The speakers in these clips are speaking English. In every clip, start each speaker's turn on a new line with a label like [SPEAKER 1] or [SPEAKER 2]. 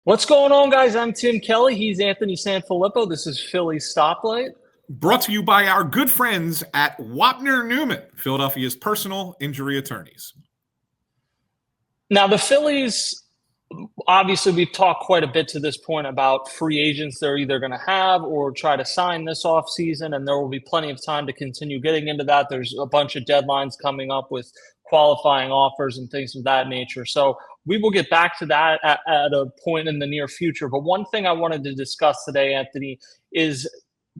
[SPEAKER 1] What's going on, guys? I'm Tim Kelly. He's Anthony SanFilippo. This is Phillies Stoplight.
[SPEAKER 2] Brought to you by our good friends at Wapner Newman, Philadelphia's personal injury attorneys.
[SPEAKER 1] Now, the Phillies, obviously, we've talked quite a bit to this point about free agents they're either going to have or try to sign this offseason, and there will be plenty of time to continue getting into that. There's a bunch of deadlines coming up with qualifying offers and things of that nature. So we will get back to that at a point in the near future. But one thing I wanted to discuss today, Anthony, is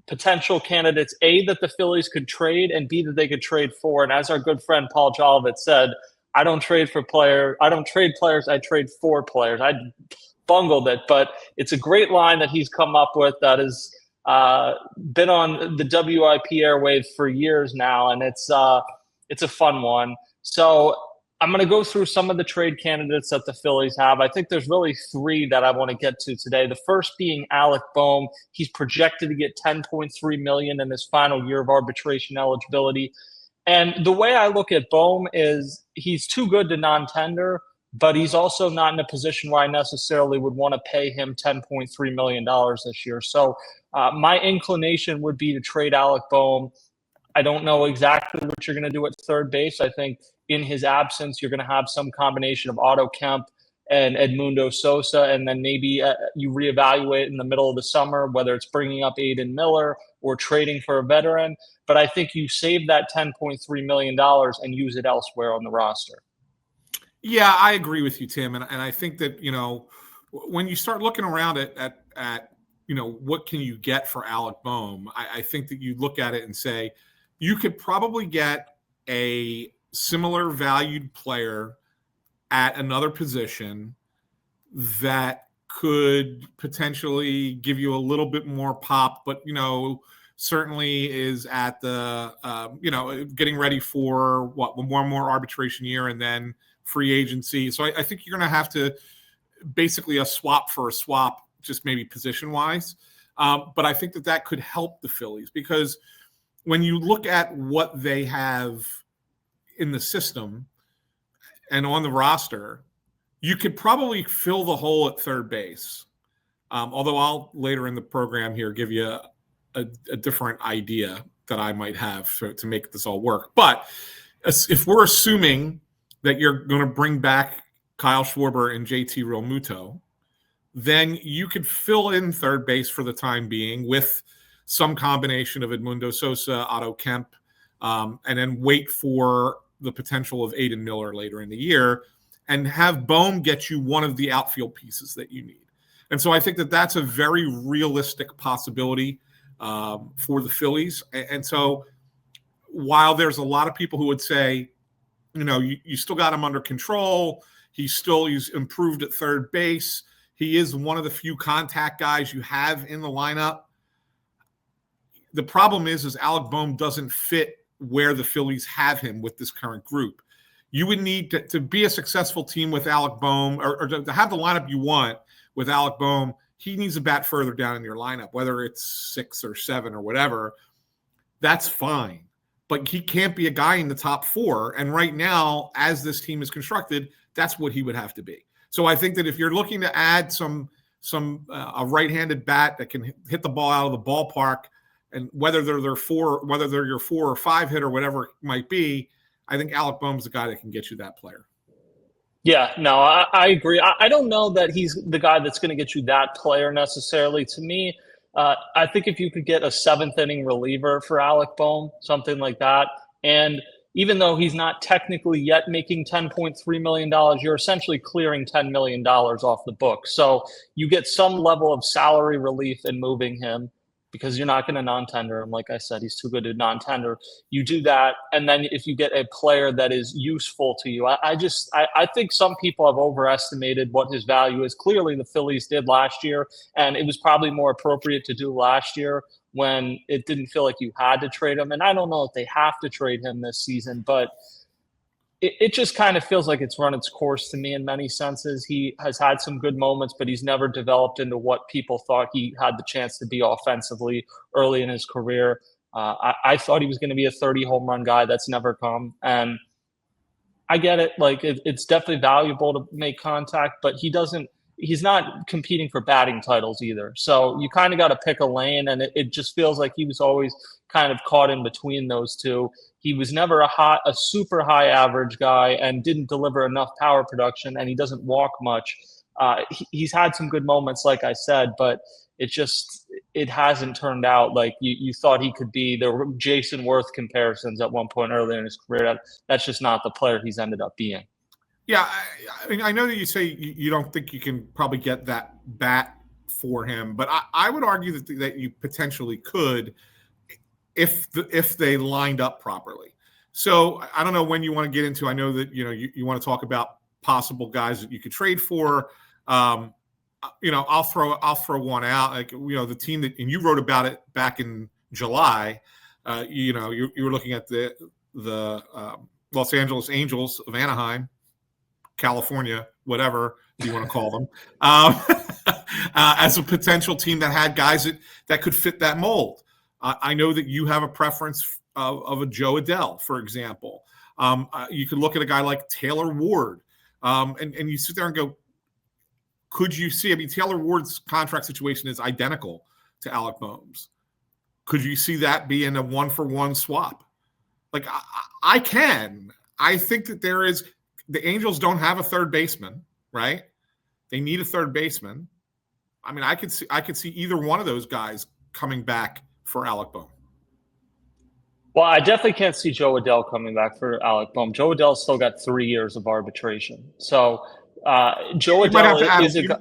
[SPEAKER 1] potential candidates, A, that the Phillies could trade, and B, that they could trade for. And as our good friend Paul Jolovitz said, I don't trade players, I trade for players. I bungled it, but it's a great line that he's come up with that has been on the WIP airwaves for years now, and it's a fun one. So I'm going to go through some of the trade candidates that the Phillies have. I think there's really three that I want to get to today. The first being Alec Bohm. He's projected to get $10.3 million in his final year of arbitration eligibility. And the way I look at Bohm is he's too good to non-tender, but he's also not in a position where I necessarily would want to pay him $10.3 million this year. So my inclination would be to trade Alec Bohm. I don't know exactly what you're going to do at third base. I think in his absence, you're going to have some combination of Otto Kemp and Edmundo Sosa, and then maybe you reevaluate in the middle of the summer, whether it's bringing up Aiden Miller or trading for a veteran. But I think you save that $10.3 million and use it elsewhere on the roster.
[SPEAKER 2] Yeah, I agree with you, Tim. And I think that, when you start looking around at what can you get for Alec Bohm, I think that you look at it and say, you could probably get a similar valued player at another position that could potentially give you a little bit more pop, but, certainly is at the, getting ready for one more arbitration year and then free agency. So I think you're going to have to basically a swap for a swap, just maybe position wise. But I think that could help the Phillies because when you look at what they have in the system and on the roster, you could probably fill the hole at third base. Although I'll later in the program here give you a different idea that I might have to make this all work. But if we're assuming that you're going to bring back Kyle Schwarber and JT Realmuto, then you could fill in third base for the time being with some combination of Edmundo Sosa, Otto Kemp, and then wait for the potential of Aiden Miller later in the year and have Bohm get you one of the outfield pieces that you need. And so I think that that's a very realistic possibility for the Phillies. And so while there's a lot of people who would say, you still got him under control, he's improved at third base, he is one of the few contact guys you have in the lineup. The problem is Alec Bohm doesn't fit where the Phillies have him with this current group. You would need to be a successful team with Alec Bohm or to have the lineup you want with Alec Bohm. He needs a bat further down in your lineup, whether it's 6 or 7 or whatever. That's fine. But he can't be a guy in the top 4. And right now, as this team is constructed, that's what he would have to be. So I think that if you're looking to add a right-handed bat that can hit the ball out of the ballpark, and whether they're your 4 or 5 hitter, whatever it might be, I think Alec Bohm's the guy that can get you that player.
[SPEAKER 1] Yeah, no, I agree. I don't know that he's the guy that's going to get you that player necessarily. To me, I think if you could get a 7th-inning reliever for Alec Bohm, something like that, and even though he's not technically yet making $10.3 million, you're essentially clearing $10 million off the book. So you get some level of salary relief in moving him because you're not going to non-tender him. Like I said, he's too good to non-tender. You do that, and then if you get a player that is useful to you, I think some people have overestimated what his value is. Clearly, the Phillies did last year, and it was probably more appropriate to do last year when it didn't feel like you had to trade him. And I don't know if they have to trade him this season, but it just kind of feels like it's run its course to me in many senses. He has had some good moments, but he's never developed into what people thought he had the chance to be offensively early in his career. I thought he was going to be a 30 home run guy. That's never come. And I get it. Like it's definitely valuable to make contact, but he doesn't he's not competing for batting titles either. So you kind of got to pick a lane, and it just feels like he was always kind of caught in between those two. He was never a super high average guy and didn't deliver enough power production, and he doesn't walk much. He's had some good moments, like I said, but it hasn't turned out like you thought he could be. There were Jason Worth comparisons at one point earlier in his career. That's just not the player he's ended up being.
[SPEAKER 2] Yeah, I mean, I know that you say you don't think you can probably get that bat for him, but I would argue that you potentially could if they lined up properly. So I don't know when you want to get into. I know that you want to talk about possible guys that you could trade for. I'll throw one out. Like the team that, and you wrote about it back in July. You were looking at the Los Angeles Angels of Anaheim, California, whatever you want to call them, as a potential team that had guys that could fit that mold. I know that you have a preference of a Joe Adele, for example. You could look at a guy like Taylor Ward, and you sit there and go, could you see? I mean, Taylor Ward's contract situation is identical to Alec Bohm's. Could you see that being a 1-for-1 swap? Like I can. I think that there is. The Angels don't have a third baseman, right? They need a third baseman. I mean, I could see either one of those guys coming back for Alec Bohm.
[SPEAKER 1] Well, I definitely can't see Joe Adele coming back for Alec Bohm. Joe Adele's still got 3 years of arbitration. So Joe Adele is a guy.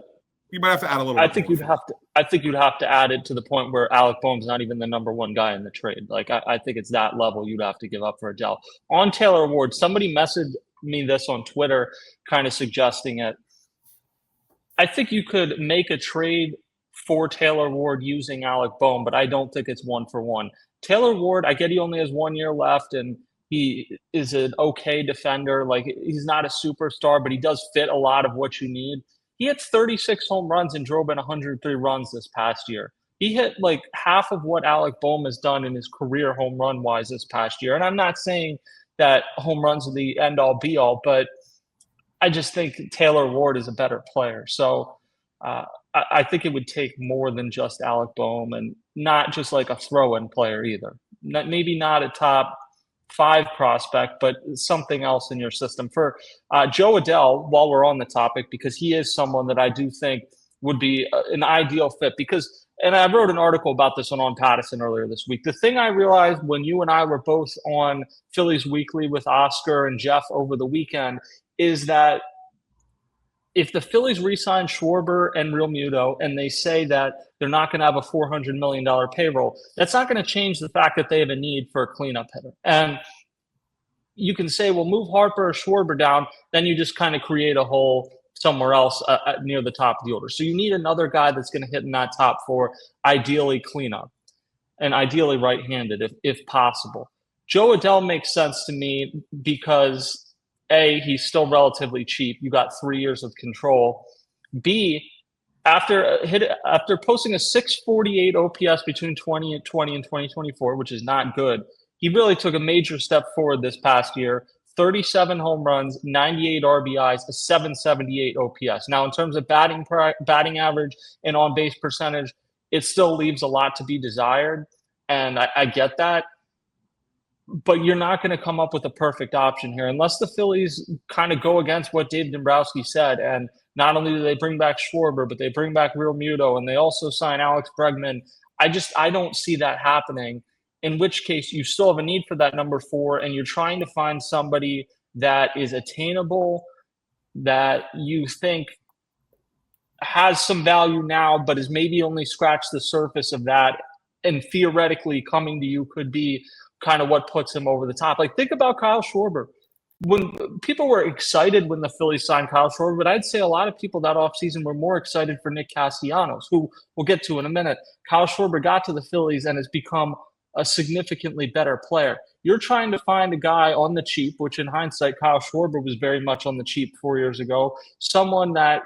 [SPEAKER 2] You might have to add a little.
[SPEAKER 1] I think you'd have to add it to the point where Alec Bohm's not even the number one guy in the trade. Like I think it's that level you'd have to give up for Adele. On Taylor Ward, somebody messaged me this on Twitter, kind of suggesting it. I think you could make a trade for Taylor Ward using Alec Bohm, but I don't think it's 1-for-1. Taylor Ward, I get he only has 1 year left, and he is an okay defender. Like he's not a superstar, but he does fit a lot of what you need. He hit 36 home runs and drove in 103 runs this past year. He hit like half of what Alec Bohm has done in his career home run wise this past year. And I'm not saying that home runs are the end all be all, but I just think Taylor Ward is a better player. So I think it would take more than just Alec Bohm, and not just like a throw-in player either. Maybe not a top 5 prospect, but something else in your system. For Joe Adele, while we're on the topic, because he is someone that I do think would be an ideal fit, because, and I wrote an article about this on Pattison earlier this week. The thing I realized when you and I were both on Phillies Weekly with Oscar and Jeff over the weekend is that if the Phillies re-sign Schwarber and Realmuto and they say that they're not going to have a $400 million payroll, that's not going to change the fact that they have a need for a cleanup hitter. And you can say, well, move Harper or Schwarber down, then you just kind of create a hole somewhere else near the top of the order. So you need another guy that's going to hit in that top 4, ideally cleanup, and ideally right-handed if possible. Joe Adele makes sense to me because A, he's still relatively cheap. You got 3 years of control. B, after posting a 648 OPS between 2020 and 2024, which is not good, he really took a major step forward this past year. 37 home runs, 98 RBIs, a 778 OPS. Now, in terms of batting average and on-base percentage, it still leaves a lot to be desired, and I get that. But you're not going to come up with a perfect option here unless the Phillies kind of go against what Dave Dombrowski said. And not only do they bring back Schwarber, but they bring back Realmuto, and they also sign Alex Bregman. I don't see that happening, in which case you still have a need for that number 4, and you're trying to find somebody that is attainable, that you think has some value now, but is maybe only scratched the surface of that, and theoretically coming to you could be kind of what puts him over the top. Like, think about Kyle Schwarber. When people were excited when the Phillies signed Kyle Schwarber, but I'd say a lot of people that offseason were more excited for Nick Castellanos, who we'll get to in a minute. Kyle Schwarber got to the Phillies and has become a significantly better player. You're trying to find a guy on the cheap, which in hindsight, Kyle Schwarber was very much on the cheap 4 years ago, someone that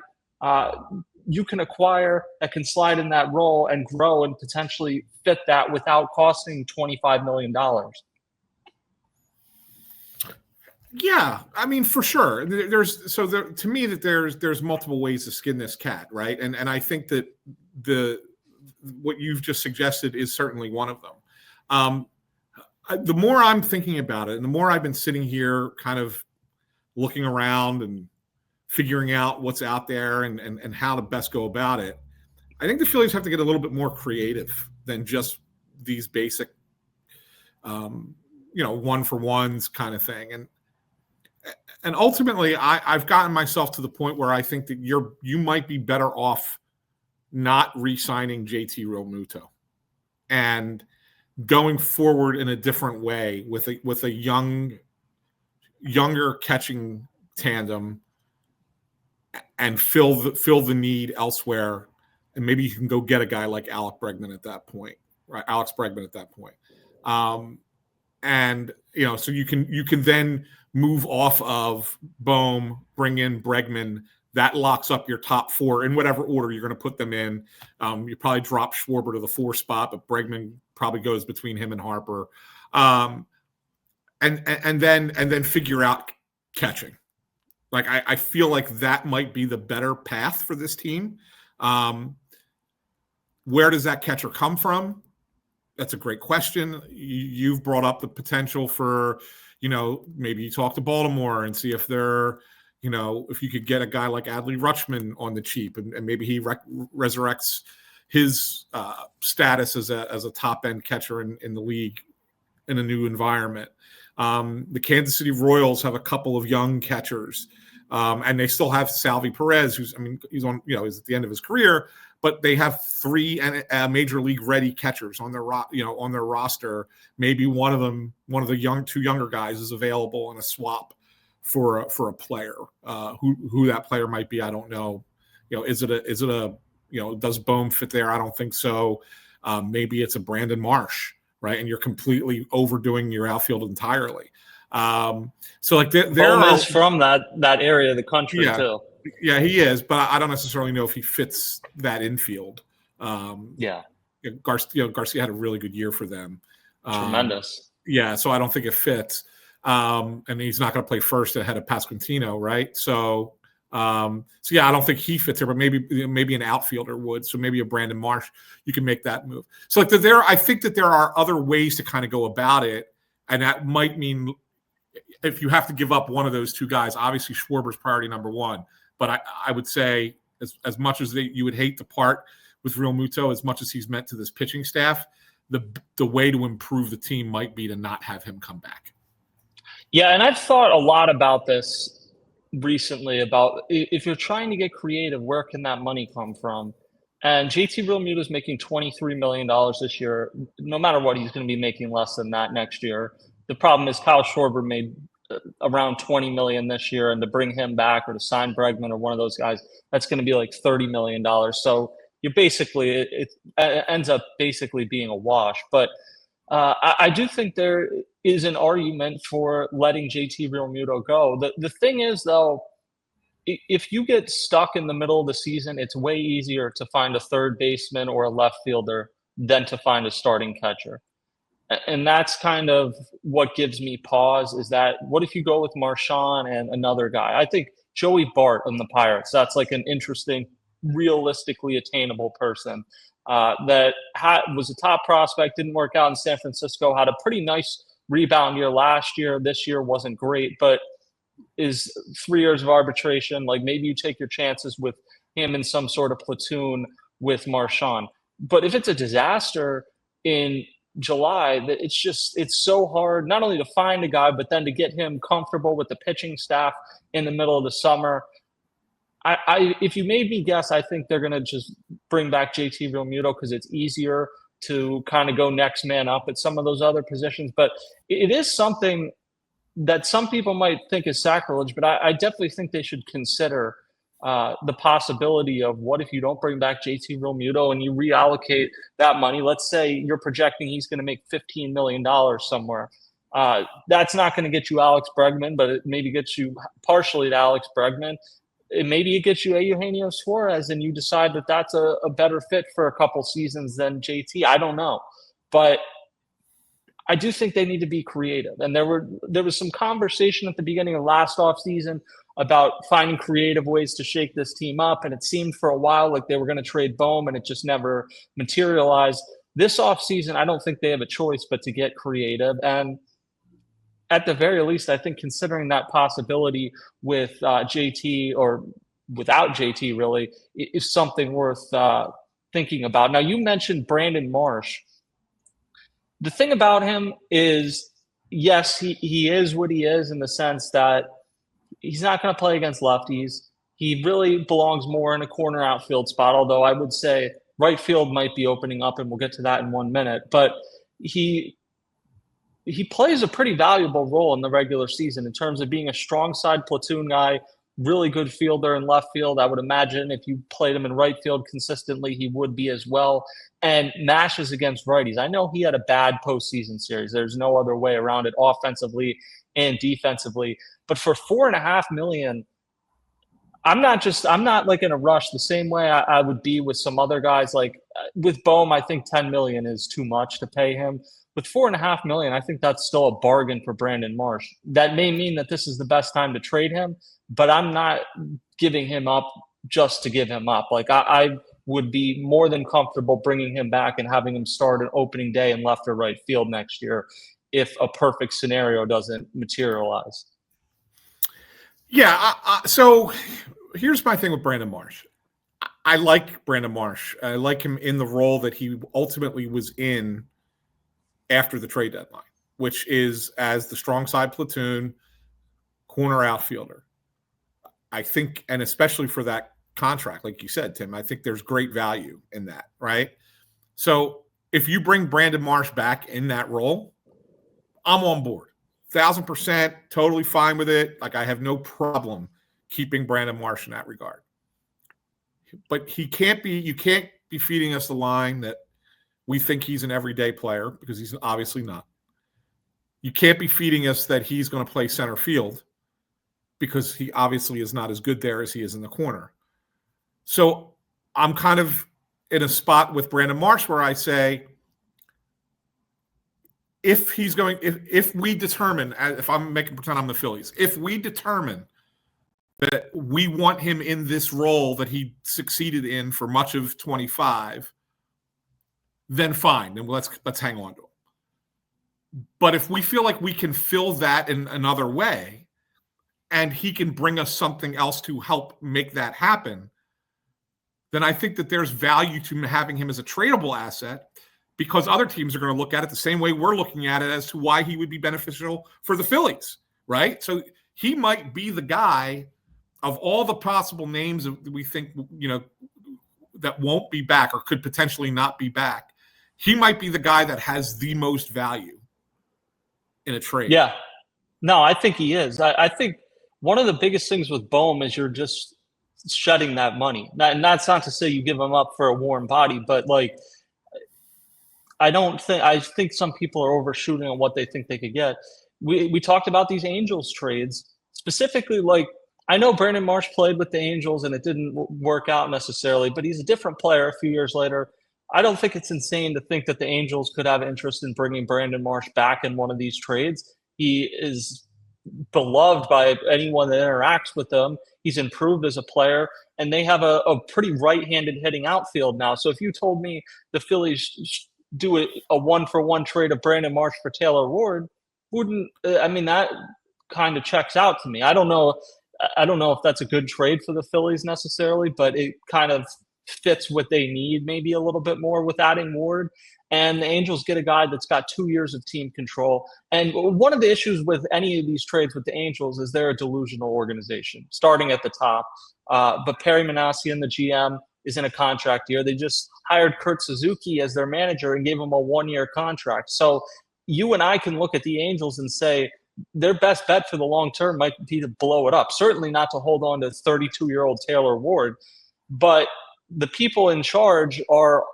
[SPEAKER 1] you can acquire that can slide in that role and grow and potentially fit that without costing $25 million.
[SPEAKER 2] Yeah, I mean, for sure. To me that there's multiple ways to skin this cat, right? And I think that what you've just suggested is certainly one of them. The more I'm thinking about it, and the more I've been sitting here, kind of looking around and figuring out what's out there and how to best go about it, I think the Phillies have to get a little bit more creative than just these basic, one for ones kind of thing. And ultimately, I've gotten myself to the point where I think that you might be better off not re-signing JT Realmuto and going forward in a different way with a younger catching tandem and fill the need elsewhere. And maybe you can go get a guy like Alec Bregman at that point, right? Alex Bregman at that point. So you can then move off of Bohm, bring in Bregman. That locks up your top four in whatever order you're going to put them in. You probably drop Schwarber to the 4 spot, but Bregman probably goes between him and Harper. And then figure out catching. Like I feel like that might be the better path for this team. Where does that catcher come from? That's a great question. You've brought up the potential for, maybe you talk to Baltimore and see if they're, if you could get a guy like Adley Rutschman on the cheap and maybe he resurrects his status as a top end catcher in the league in a new environment. The Kansas City Royals have a couple of young catchers, and they still have Salvi Perez, he's he's at the end of his career, but they have 3 major league ready catchers on their roster. Maybe one of the 2 younger guys is available on a swap for a player. Who that player might be, I don't know. Is it a does Bohm fit there? I don't think so. Maybe it's a Brandon Marsh, right? And you're completely overdoing your outfield entirely. Bohm
[SPEAKER 1] is from that area of the country too.
[SPEAKER 2] Yeah, he is, but I don't necessarily know if he fits that infield. Garcia had a really good year for them.
[SPEAKER 1] Tremendous.
[SPEAKER 2] Yeah, so I don't think it fits. And he's not going to play first ahead of Pasquantino, right? So I don't think he fits there, but maybe an outfielder would. So maybe a Brandon Marsh, you can make that move. So I think that there are other ways to kind of go about it, and that might mean if you have to give up one of those 2 guys, obviously Schwarber's priority number 1. But I would say as much as you would hate to part with Realmuto, as much as he's meant to this pitching staff, the way to improve the team might be to not have him come back.
[SPEAKER 1] Yeah, and I've thought a lot about this recently, about if you're trying to get creative, where can that money come from? And JT Realmuto is making $23 million this year. No matter what, he's going to be making less than that next year. The problem is Kyle Schwarber made around $20 million this year, and to bring him back or to sign Bregman or one of those guys, that's going to be like $30 million. So you're basically, it ends up basically being a wash. But I do think there is an argument for letting JT Realmuto go. The thing is, though, if you get stuck in the middle of the season, it's way easier to find a third baseman or a left fielder than to find a starting catcher. And that's kind of what gives me pause, is that what if you go with Marchand and another guy? I think Joey Bart on the Pirates, that's like an interesting, realistically attainable person that was a top prospect, didn't work out in San Francisco, had a pretty nice rebound year last year. This year wasn't great, but is 3 years of arbitration. Like maybe you take your chances with him in some sort of platoon with Marchand. But if it's a disaster in July, that it's so hard not only to find a guy, but then to get him comfortable with the pitching staff in the middle of the summer. If you made me guess, I think they're going to just bring back JT Realmuto because it's easier to kind of go next man up at some of those other positions. But it is something that some people might think is sacrilege, but I definitely think they should consider the possibility of what if you don't bring back JT Realmuto and you reallocate that money. Let's say you're projecting he's going to make $15 million somewhere. That's not going to get you Alex Bregman, but it maybe gets you partially to Alex Bregman. Maybe it gets you Eugenio Suarez and you decide that that's a better fit for a couple seasons than JT. I don't know. But I do think they need to be creative. And there was some conversation at the beginning of last offseason about finding creative ways to shake this team up. And it seemed for a while like they were going to trade Bohm, and it just never materialized. This offseason, I don't think they have a choice but to get creative. And at the very least, I think considering that possibility with JT or without JT really is something worth thinking about. Now, you mentioned Brandon Marsh. The thing about him is, yes, he is what he is in the sense that he's not going to play against lefties. He really belongs more in a corner outfield spot, although I would say right field might be opening up, and we'll get to that in 1 minute. But he plays a pretty valuable role in the regular season in terms of being a strong side platoon guy, really good fielder in left field. I would imagine if you played him in right field consistently, he would be as well. And mashes against righties. I know he had a bad postseason series. There's no other way around it, offensively and defensively. But for $4.5 million, I'm not like in a rush the same way I would be with some other guys. Like with Bohm, I think $10 million is too much to pay him. With $4.5 million, I think that's still a bargain for Brandon Marsh. That may mean that this is the best time to trade him, but I'm not giving him up just to give him up. Like I would be more than comfortable bringing him back and having him start an opening day in left or right field next year if a perfect scenario doesn't materialize.
[SPEAKER 2] Yeah. So here's my thing with Brandon Marsh. I like Brandon Marsh. I like him in the role that he ultimately was in after the trade deadline, which is as the strong side platoon corner outfielder. I think, and especially for that contract, like you said, Tim, I think there's great value in that, right? So if you bring Brandon Marsh back in that role, I'm on board. 1,000%, totally fine with it. Like I have no problem keeping Brandon Marsh in that regard. But you can't be feeding us the line that we think he's an everyday player because he's obviously not. You can't be feeding us that he's going to play center field because he obviously is not as good there as he is in the corner. So I'm kind of in a spot with Brandon Marsh where I say, if we determine, if I'm making pretend I'm the Phillies, if we determine that we want him in this role that he succeeded in for much of 25, then fine, then let's hang on to him. But if we feel like we can fill that in another way and he can bring us something else to help make that happen, then I think that there's value to having him as a tradable asset because other teams are going to look at it the same way we're looking at it as to why he would be beneficial for the Phillies, right? So he might be the guy of all the possible names that we think, that won't be back or could potentially not be back. He might be the guy that has the most value in a trade.
[SPEAKER 1] Yeah. No, I think he is. I think one of the biggest things with Bohm is you're just shedding that money. And that's not to say you give him up for a warm body, but like, I think some people are overshooting on what they think they could get. We talked about these Angels trades specifically. Like, I know Brandon Marsh played with the Angels and it didn't work out necessarily, but he's a different player a few years later. I don't think it's insane to think that the Angels could have interest in bringing Brandon Marsh back in one of these trades. He is beloved by anyone that interacts with them. He's improved as a player, and they have a pretty right-handed hitting outfield now. So if you told me the Phillies do a 1-for-1 trade of Brandon Marsh for Taylor Ward, that kind of checks out to me. I don't know if that's a good trade for the Phillies necessarily, but it kind of fits what they need maybe a little bit more with adding Ward. And the Angels get a guy that's got 2 years of team control. And one of the issues with any of these trades with the Angels is they're a delusional organization, starting at the top. But Perry Manassian, the GM, is in a contract year. They just hired Kurt Suzuki as their manager and gave him a 1-year contract. So you and I can look at the Angels and say their best bet for the long term might be to blow it up. Certainly not to hold on to 32-year-old Taylor Ward. But the people in charge are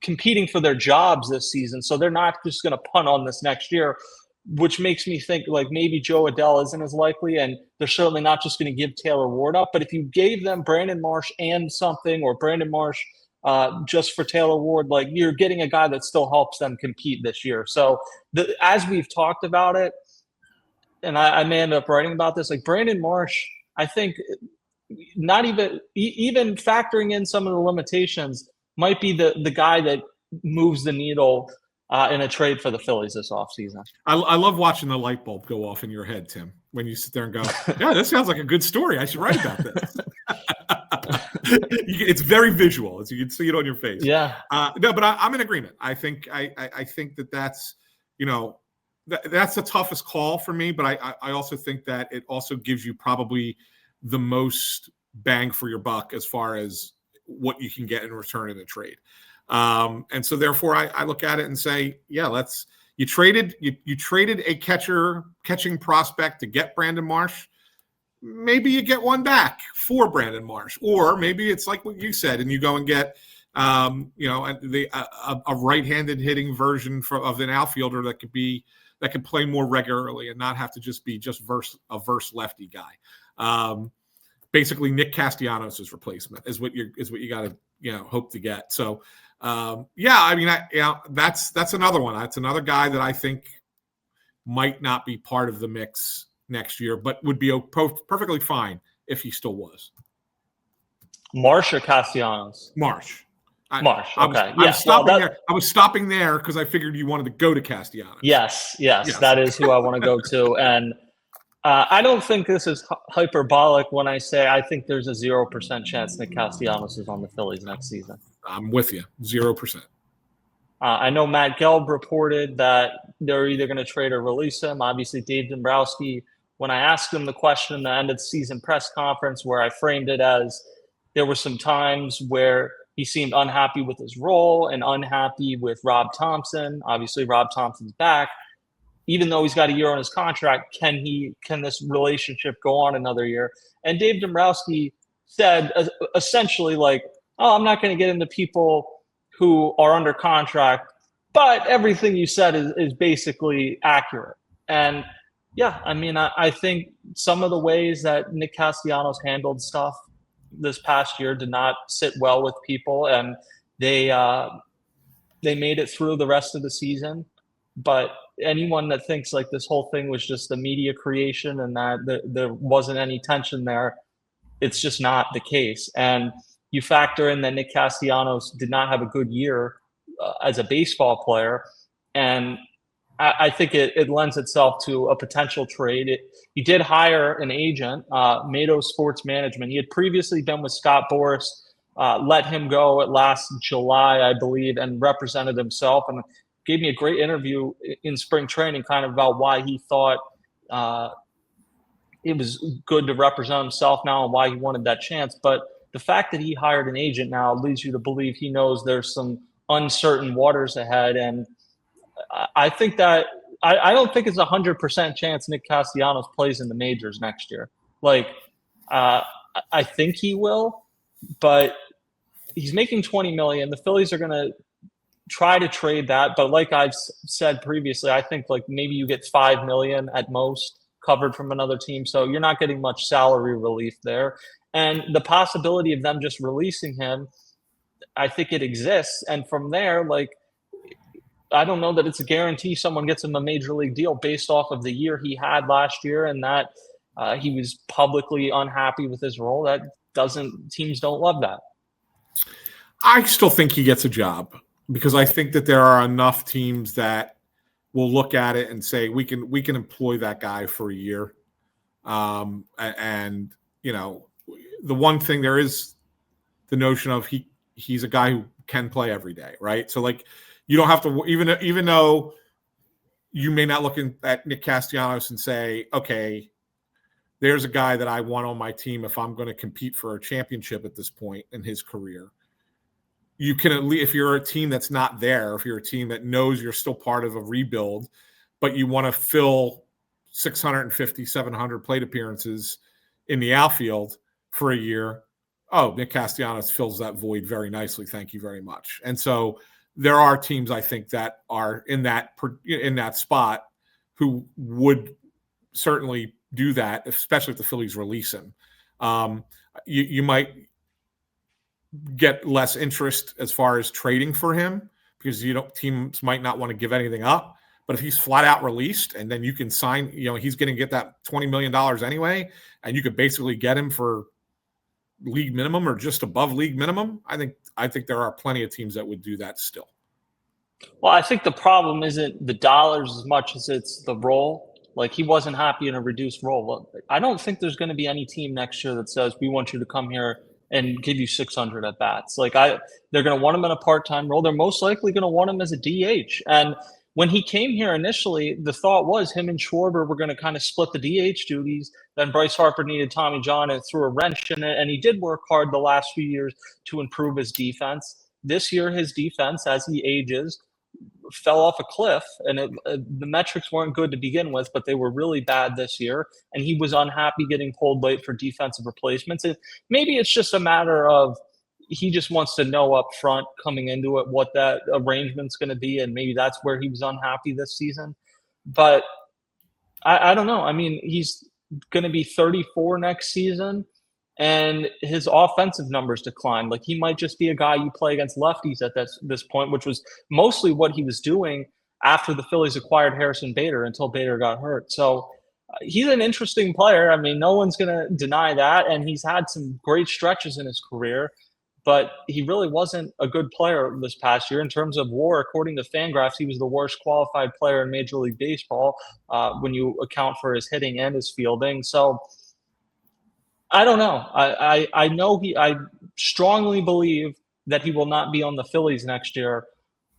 [SPEAKER 1] competing for their jobs this season. So they're not just going to punt on this next year, which makes me think like maybe Joe Adell isn't as likely, and they're certainly not just going to give Taylor Ward up. But if you gave them Brandon Marsh and something, or Brandon Marsh just for Taylor Ward. Like, you're getting a guy that still helps them compete this year. So as we've talked about it, and I may end up writing about this, like Brandon Marsh, I think not even factoring in some of the limitations, might be the guy that moves the needle in a trade for the Phillies this offseason.
[SPEAKER 2] I love watching the light bulb go off in your head, Tim, when you sit there and go, yeah, this sounds like a good story. I should write about this. It's very visual, as you can see it on your face.
[SPEAKER 1] Yeah.
[SPEAKER 2] No, but I'm in agreement. I think that's, that's the toughest call for me. But I also think that it also gives you probably the most bang for your buck as far as what you can get in return in a trade. And so therefore I look at it and say, yeah, you traded a catching prospect to get Brandon Marsh. Maybe you get one back for Brandon Marsh, or maybe it's like what you said, and you go and get, a right-handed hitting version of an outfielder that could play more regularly and not have to just be a verse lefty guy. Basically, Nick Castellanos' replacement is what you got to hope to get. So, that's another one. That's another guy that I think might not be part of the mix next year, but would be perfectly fine if he still was.
[SPEAKER 1] Marsh or Castellanos?
[SPEAKER 2] Marsh.
[SPEAKER 1] Marsh. Okay.
[SPEAKER 2] I was stopping there because I figured you wanted to go to Castellanos.
[SPEAKER 1] Yes. That is who I want to go to. And I don't think this is hyperbolic when I say I think there's a 0% chance Nick Castellanos is on the Phillies next season.
[SPEAKER 2] I'm with you. 0%.
[SPEAKER 1] I know Matt Gelb reported that they're either going to trade or release him. Obviously, Dave Dombrowski, when I asked him the question in the end of the season press conference, where I framed it as there were some times where he seemed unhappy with his role and unhappy with Rob Thompson. Obviously, Rob Thompson's back. Even though he's got a year on his contract, can this relationship go on another year? And Dave Dombrowski said essentially like, I'm not going to get into people who are under contract, but everything you said is basically accurate. And yeah, I mean, I think some of the ways that Nick Castellanos handled stuff this past year did not sit well with people, and they made it through the rest of the season. But anyone that thinks like this whole thing was just a media creation and that there wasn't any tension there, it's just not the case. And you factor in that Nick Castellanos did not have a good year as a baseball player, and I think it lends itself to a potential trade. He did hire an agent, Mado Sports Management. He had previously been with Scott Boras, let him go at last July, I believe, and represented himself, and gave me a great interview in spring training kind of about why he thought it was good to represent himself now and why he wanted that chance. But the fact that he hired an agent now leads you to believe he knows there's some uncertain waters ahead. And I think that I don't think it's 100% chance Nick Castellanos plays in the majors next year. Like, I think he will, but he's making $20 million. The Phillies are going to try to trade that. But like I've said previously, I think like maybe you get $5 million at most covered from another team. So you're not getting much salary relief there. And the possibility of them just releasing him, I think it exists. And from there, like, I don't know that it's a guarantee someone gets him a major league deal based off of the year he had last year and that he was publicly unhappy with his role. Teams don't love that.
[SPEAKER 2] I still think he gets a job because I think that there are enough teams that will look at it and say, we can employ that guy for a year. And you know, the one thing there is the notion of he's a guy who can play every day. Right. So like, you don't have to, even though you may not look at Nick Castellanos and say, okay, there's a guy that I want on my team if I'm going to compete for a championship at this point in his career. You can at least, if you're a team that's not there, if you're a team that knows you're still part of a rebuild, but you want to fill 650, 700 plate appearances in the outfield for a year, Nick Castellanos fills that void very nicely. Thank you very much. And so there are teams, I think, that are in that spot who would certainly do that, especially if the Phillies release him. You might get less interest as far as trading for him because teams might not want to give anything up. But if he's flat out released and then you can sign, he's going to get that $20 million anyway, and you could basically get him for league minimum or just above league minimum. I think there are plenty of teams that would do that still.
[SPEAKER 1] Well, I think the problem isn't the dollars as much as it's the role. Like, he wasn't happy in a reduced role. I don't think there's going to be any team next year that says, we want you to come here and give you 600 at bats. They're going to want him in a part-time role. They're most likely going to want him as a DH. And when he came here initially, the thought was him and Schwarber were going to kind of split the DH duties. Then Bryce Harper needed Tommy John and threw a wrench in it. And he did work hard the last few years to improve his defense. This year, his defense, as he ages, fell off a cliff, and the metrics weren't good to begin with, but they were really bad this year. And he was unhappy getting pulled late for defensive replacements. And maybe it's just a matter of he just wants to know up front coming into it what that arrangement's going to be, and maybe that's where he was unhappy this season. But I don't know. I mean, he's going to be 34 next season, and his offensive numbers declined. Like, he might just be a guy you play against lefties at this point, which was mostly what he was doing after the Phillies acquired Harrison Bader until Bader got hurt. So he's an interesting player. I mean, no one's going to deny that, and he's had some great stretches in his career, but he really wasn't a good player this past year. In terms of WAR, according to Fangraphs, he was the worst qualified player in Major League Baseball when you account for his hitting and his fielding. So I don't know. I strongly believe that he will not be on the Phillies next year.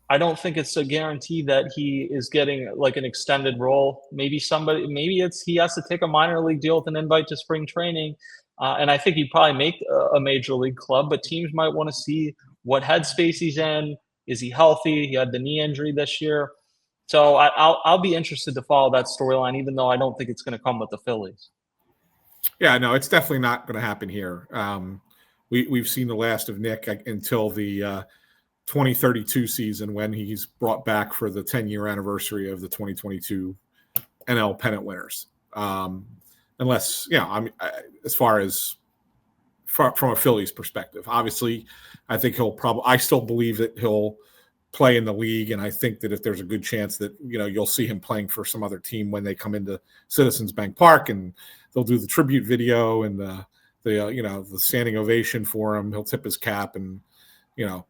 [SPEAKER 1] I don't think it's a guarantee that he is getting like an extended role. Maybe he has to take a minor league deal with an invite to spring training. And I think he'd probably make a major league club, but teams might want to see what headspace he's in. Is he healthy? He had the knee injury this year. So I'll be interested to follow that storyline, even though I don't think it's going to come with the Phillies.
[SPEAKER 2] Yeah, no, it's definitely not going to happen here. We've seen the last of Nick until the 2032 season when he's brought back for the 10-year anniversary of the 2022 NL pennant winners. Unless, as far as from a Phillies perspective, obviously, I think I still believe that he'll play in the league. And I think that if there's a good chance that, you'll see him playing for some other team when they come into Citizens Bank Park and they'll do the tribute video and the standing ovation for him. He'll tip his cap and,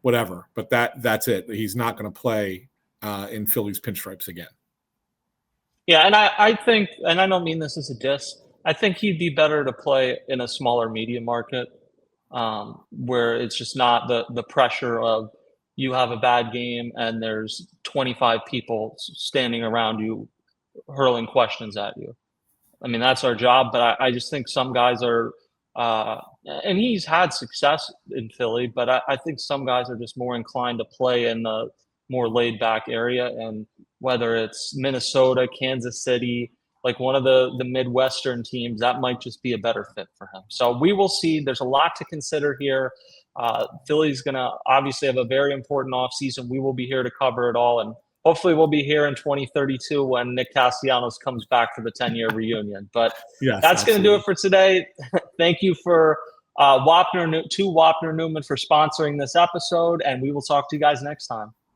[SPEAKER 2] whatever. But that's it. He's not going to play in Phillies pinstripes again.
[SPEAKER 1] Yeah. And I think, and I don't mean this as a diss, I think he'd be better to play in a smaller media market where it's just not the pressure of you have a bad game and there's 25 people standing around you hurling questions at you. I mean, that's our job, but I just think some guys are and he's had success in Philly, but I think some guys are just more inclined to play in the more laid back area. And whether it's Minnesota, Kansas City, like one of the Midwestern teams, that might just be a better fit for him. So we will see. There's a lot to consider here. Philly's going to obviously have a very important offseason. We will be here to cover it all. And hopefully we'll be here in 2032 when Nick Castellanos comes back for the 10-year reunion. But yes, that's going to do it for today. Thank you for Wapner Newman for sponsoring this episode. And we will talk to you guys next time.